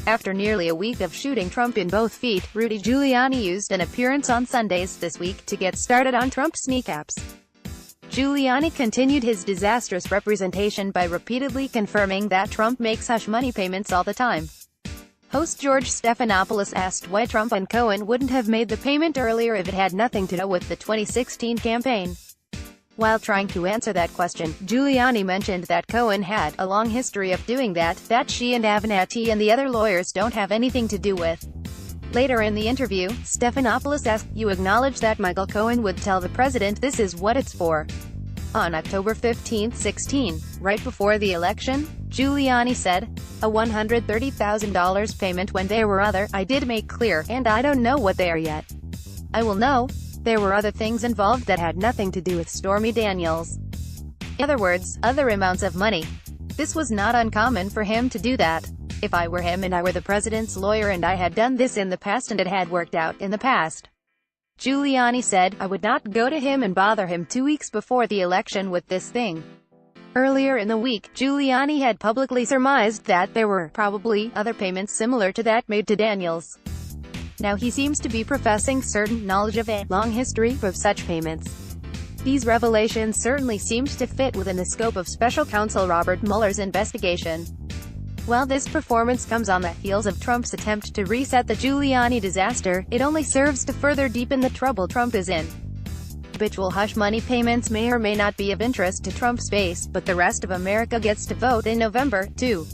After nearly a week of shooting Trump in both feet, Rudy Giuliani used an appearance on Sundays this week to get started on Trump's kneecaps. Giuliani continued his disastrous representation by repeatedly confirming that Trump makes hush money payments all the time. Host George Stephanopoulos asked why Trump and Cohen wouldn't have made the payment earlier if it had nothing to do with the 2016 campaign. While trying to answer that question, Giuliani mentioned that Cohen had a long history of doing that she and Avenatti and the other lawyers don't have anything to do with. Later in the interview, Stephanopoulos asked, "You acknowledge that Michael Cohen would tell the president this is what it's for?" On October 15, 2016, right before the election, Giuliani said, "A $130,000 payment when there were other, I did make clear, and I don't know what they are yet. I will know. There were other things involved that had nothing to do with Stormy Daniels." In other words, other amounts of money. This was not uncommon for him to do that. "If I were him and I were the president's lawyer and I had done this in the past and it had worked out in the past," Giuliani said, "I would not go to him and bother him 2 weeks before the election with this thing." Earlier in the week, Giuliani had publicly surmised that there were probably other payments similar to that made to Daniels. Now he seems to be professing certain knowledge of a long history of such payments. These revelations certainly seemed to fit within the scope of Special Counsel Robert Mueller's investigation. While this performance comes on the heels of Trump's attempt to reset the Giuliani disaster, it only serves to further deepen the trouble Trump is in. Habitual hush money payments may or may not be of interest to Trump's base, but the rest of America gets to vote in November, too.